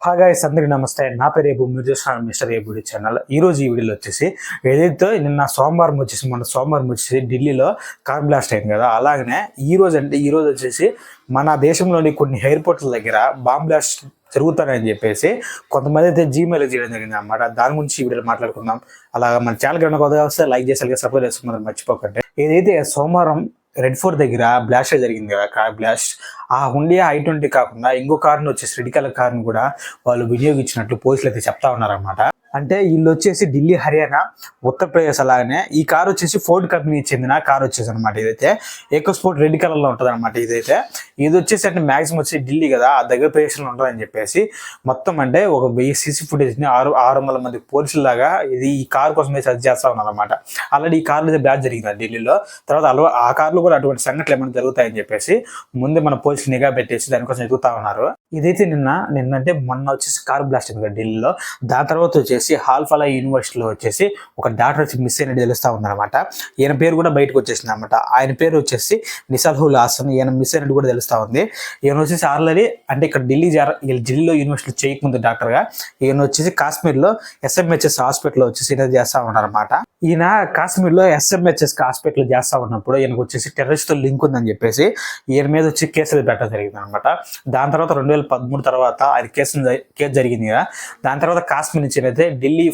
Hi guys, అందరికీ నమస్తే. నా పేరు ఏబు, మీరు చూస్తున్నారు మిస్టర్ ఏబుడి ఛానల్. ఈ రోజు ఈ వీడియోలో వచ్చేసి ఏదైతే నిన్న సోమవారం వచ్చేసి ఢిల్లీలో కార్ బ్లాస్ట్ అయింది కదా, అలాగనే ఈ రోజు వచ్చేసి మన దేశంలోని కొన్ని ఎయిర్పోర్ట్ల దగ్గర బాంబ్ బ్లాస్ట్ జరుగుతారని చెప్పేసి కొంతమంది అయితే జీమెయిల్ చేయడం జరిగింది అన్నమాట. దాని గురించి ఈ వీడియోలో మాట్లాడుకుందాం. అలాగా మన ఛానల్ కన్నా కొత్తగా వస్తే లైక్ చేసి సపోర్ట్ చేసుకున్నారు మర్చిపోకండి. ఏదైతే సోమవారం రెడ్ ఫోర్ట్ దగ్గర బ్లాస్ట్ జరిగింది కదా, కార్ బ్లాస్ట్, ఆ హుండియా i20 కాకుండా ఇంకో కార్ను వచ్చేసి రెడ్ కలర్ కార్ను కూడా వాళ్ళు వినియోగించినట్లు పోలీసులు అయితే చెప్తా ఉన్నారన్నమాట. అంటే వీళ్ళు వచ్చేసి ఢిల్లీ, హర్యానా, ఉత్తరప్రదేశ్, అలాగనే ఈ కార్ వచ్చేసి ఫోర్డ్ కంపెనీకి చెందిన కార్ వచ్చేసి అనమాట. ఇదైతే ఎకోస్పోర్ట్ రెడ్ కలర్ లో ఉంటుంది అనమాట. ఇది వచ్చేసి అంటే మాక్సిమం వచ్చి ఢిల్లీ కదా, ఆ దగ్గర ప్రదేశంలో ఉంటుందని చెప్పేసి మొత్తం అంటే ఒక 1000 సీసీ ఫుటేజ్ ని 600 మంది పోలీసులు లాగా ఈ కార్ కోసమే సర్చ్ చేస్తా ఉన్నారు అనమాట. ఆల్రెడీ ఈ కార్లో అయితే బ్లాస్ట్ జరిగింది ఢిల్లీలో. తర్వాత ఆ కార్లో కూడా అటువంటి సంఘటనలు ఏమైనా జరుగుతాయని చెప్పేసి ముందే మన పోలీసులు నిఘా పెట్టేసి దానికోసం ఎదుగుతా ఉన్నారు. ఇదైతే నిన్నంటే మొన్న వచ్చేసి కార్ బ్లాస్ట్ అయింది కదా ఢిల్లీలో. దాని తర్వాత వచ్చేసి హాల్ఫలా యూనివర్సిటీలో వచ్చేసి ఒక డాక్టర్ వచ్చి మిస్ అయినట్టు తెలుస్తా ఉందన్నమాట. ఈయన పేరు కూడా బయటకు వచ్చేసింది అనమాట. ఆయన పేరు వచ్చేసి నిసాల్హుల్ హాసన్. ఈయన మిస్ అయినట్టు కూడా తెలుస్తా ఉంది. ఈయన వచ్చేసి ఆల్రెడీ అంటే ఇక్కడ ఢిల్లీలో యూనివర్సిటీ చేయకముందు డాక్టర్ గా ఈయన వచ్చేసి కాశ్మీర్ లో SMHS హాస్పిటల్ వచ్చేసి ఇలా చేస్తా ఉన్నారన్నమాట. ఈయన కాశ్మీర్ లో SMHS హాస్పిటల్ చేస్తా ఉన్నప్పుడు ఈయనకు వచ్చేసి టెర్రరిస్ట్ తో లింక్ ఉందని చెప్పేసి ఈయన మీద వచ్చి కేసులు పెట్టడం జరిగింది అనమాట. దాని తర్వాత 2013 తర్వాత ఆయన కేసు జరిగింది కదా. దాని తర్వాత కాశ్మీర్ నుంచి అయితే ఢిల్లీ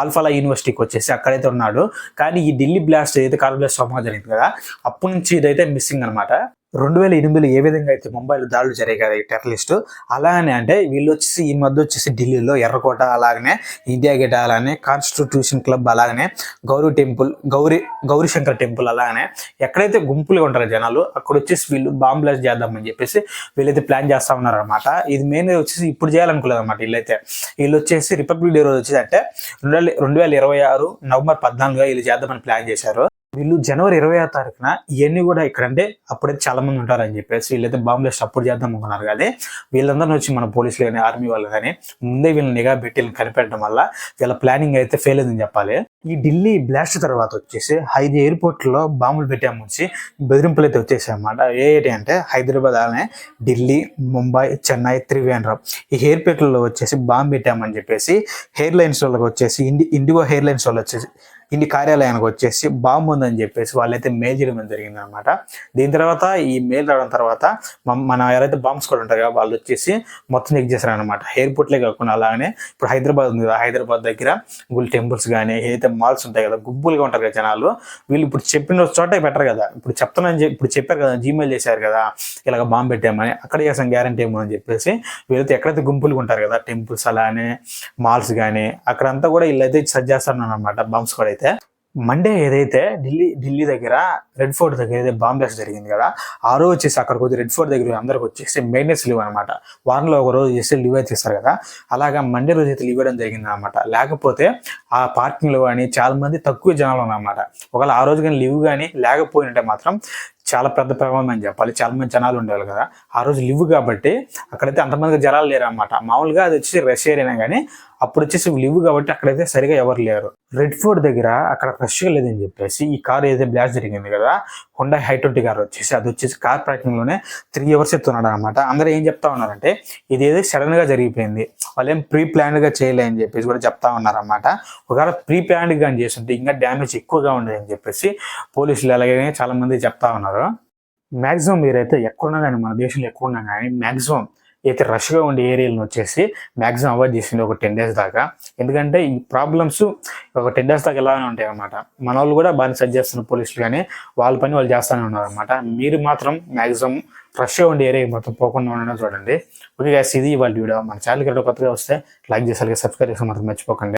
ఆల్ఫాలా యూనివర్సిటీకి వచ్చేసి అక్కడైతే ఉన్నాడు. కానీ ఈ ఢిల్లీ బ్లాస్ట్ ఏదైతే కార్ బ్లాస్ట్ జరిగింది కదా, అప్పటి నుంచి ఇదైతే మిస్సింగ్ అనమాట. 2008లో ఏ విధంగా అయితే ముంబైలో దాడులు జరిగాయి కదా ఈ టెర్రరిస్ట్, అలాగనే అంటే వీళ్ళు వచ్చేసి ఈ మధ్య వచ్చేసి ఢిల్లీలో ఎర్రకోట, అలాగనే ఇండియా గేట్, అలాగనే కాన్స్టిట్యూషన్ క్లబ్, అలాగనే గౌరీ శంకర్ టెంపుల్, అలాగనే ఎక్కడైతే గుంపులుగా ఉంటారో జనాలు అక్కడ వచ్చేసి వీళ్ళు బాంబ్ బ్లాస్ట్ చేద్దామని చెప్పేసి వీళ్ళైతే ప్లాన్ చేస్తా ఉన్నారు అనమాట. ఇది మెయిన్ వచ్చేసి ఇప్పుడు చేయాలనుకోలేదు అనమాట. వీళ్ళు వచ్చేసి రిపబ్లిక్ డే రోజు వచ్చేసి అంటే 2026 నవంబర్ 14 వీళ్ళు చేద్దామని ప్లాన్ చేశారు. వీళ్ళు జనవరి 26వ తారీఖున ఇవన్నీ కూడా ఇక్కడంటే అప్పుడైతే చాలా మంది ఉంటారని చెప్పేసి వీళ్ళైతే బాంబ్ బ్లాస్ట్ అప్పుడు చేద్దాం అనుకున్నారు. కానీ వీళ్ళందరూ వచ్చి మన పోలీసులు కానీ ఆర్మీ వాళ్ళు కానీ ముందే వీళ్ళని నిఘా పెట్టి కనిపెట్టడం వల్ల వీళ్ళ ప్లానింగ్ అయితే ఫెయిల్ అయిందని చెప్పాలి. ఈ ఢిల్లీ బ్లాస్ట్ తర్వాత వచ్చేసి 5 ఎయిర్పోర్ట్లో బాంబులు పెట్టామని బెదిరింపులు అయితే వచ్చేసాయి అన్నమాట. ఏంటి అంటే హైదరాబాద్, అలానే ఢిల్లీ, ముంబై, చెన్నై, త్రివేంద్రం ఈ ఎయిర్పోర్ట్లలో వచ్చేసి బాంబు పెట్టామని చెప్పేసి ఎయిర్లైన్స్ వాళ్ళకి వచ్చేసి ఇండిగో ఎయిర్లైన్స్ వాళ్ళు వచ్చేసి ఇండి కార్యాలయానికి వచ్చేసి బాంబు ఉందని చెప్పేసి వాళ్ళైతే మెయిల్ చేయడం జరిగింది అనమాట. దీని తర్వాత ఈ మెయిల్ రావడం తర్వాత మన ఎవరైతే బాంబ్ స్క్వాడ్ ఉంటారు కదా వాళ్ళు వచ్చేసి మొత్తం చెక్ చేశారనమాట. ఎయిర్పోర్ట్లే కాకుండా అలాగనే ఇప్పుడు హైదరాబాద్ ఉంది కదా, హైదరాబాద్ దగ్గర గుల్ టెంపుల్స్ కానీ ఏదైతే మాల్స్ ఉంటాయి కదా, గుంపులుగా ఉంటారు కదా జనాలు, వీళ్ళు ఇప్పుడు చెప్పిన చోట పెట్టరు కదా. ఇప్పుడు చెప్పారు కదా, జీమెయిల్ చేశారు కదా ఇలాగ బాంబు పెట్టామని, అక్కడ చేసాం గ్యారంటీ ఏమో అని చెప్పేసి వీళ్ళైతే ఎక్కడైతే గుంపులుగా ఉంటారు కదా టెంపుల్స్, అలానే మాల్స్ కానీ అక్కడంతా కూడా వీళ్ళైతే సర్చ్ చేస్తున్నారు అనమాట బాంబ్ స్క్వాడ్. అయితే మండే ఏదైతే ఢిల్లీ దగ్గర రెడ్ ఫోర్ట్ దగ్గర ఏదైతే బాంబ్ బ్లాస్ట్ జరిగింది కదా, ఆ రోజు వచ్చేసి అక్కడికి వచ్చి రెడ్ ఫోర్ట్ దగ్గర అందరికి వచ్చేసి మెయింటెనెన్స్ లీవ్ అనమాట. వారంలో ఒక రోజు చేస్తే లీవ్ అయితే ఇస్తారు కదా, అలాగా మండే రోజు అయితే లీవ్ ఇవ్వడం జరిగింది అనమాట. లేకపోతే ఆ పార్కింగ్లో కానీ చాలా మంది తక్కువ జనాలు ఉన్నారన్నమాట. ఒకవేళ ఆ రోజు కానీ లీవ్ కానీ లేకపోయినట్టే మాత్రం చాలా పెద్ద ప్రభావం అని చెప్పాలి. చాలా మంది జనాలు ఉండేవాళ్ళు కదా ఆ రోజు లివ్ కాబట్టి అక్కడైతే అంతమందికి జనాలు లేరు అనమాట. మామూలుగా అది వచ్చేసి రష్ ఏరియానే కానీ అప్పుడు వచ్చేసి లివ్ కాబట్టి అక్కడైతే సరిగా ఎవరు లేరు. రెడ్ ఫోర్ట్ దగ్గర అక్కడ రష్గా లేదని చెప్పేసి ఈ కార్ ఏదైతే బ్లాస్ట్ జరిగింది కదా, హుండాయ్ i20 కార్ వచ్చేసి అది వచ్చేసి కార్ పార్కింగ్ లోనే 3 hours ఎత్తున్నాడు అనమాట. అందరూ ఏం చెప్తా ఉన్నారంటే ఇది ఏదో సడన్ గా జరిగిపోయింది, వాళ్ళు ఏం ప్రీ ప్లాన్డ్ గా చేయలే అని చెప్పేసి కూడా చెప్తా ఉన్నారన్నమాట. ఒకవేళ ప్రీ ప్లాన్డ్ గా చేస్తుంటే ఇంకా డ్యామేజ్ ఎక్కువగా ఉండేది అని చెప్పేసి పోలీసులు అలాగే చాలా మంది చెప్తా ఉన్నారు. మ్యాక్సిమం మీరైతే ఎక్కడున్నా కానీ మన దేశంలో ఎక్కడున్నా కానీ మ్యాక్సిమం అయితే రష్గా ఉండే ఏరియాలను వచ్చేసి మ్యాక్సిమం అవాయిడ్ చేసింది ఒక 10 days దాకా. ఎందుకంటే ఈ ప్రాబ్లమ్స్ ఒక 10 days దాకా ఎలానే ఉంటాయి అనమాట. మన వాళ్ళు కూడా బాగా సర్చ్ చేస్తున్నారు పోలీసులు, కానీ వాళ్ళ పని వాళ్ళు చేస్తూనే ఉన్నారు అనమాట. మీరు మాత్రం మ్యాక్సిమం రష్గా ఉండే ఏరియా మొత్తం పోకుండా ఉండడం చూడండి. ఓకే గైస్, ఇది ఇవాళ వీడియో. మన ఛానల్కి కొత్తగా వస్తే లైక్ చేసి సబ్స్క్రైబ్ చేసి మాత్రం మర్చిపోకండి.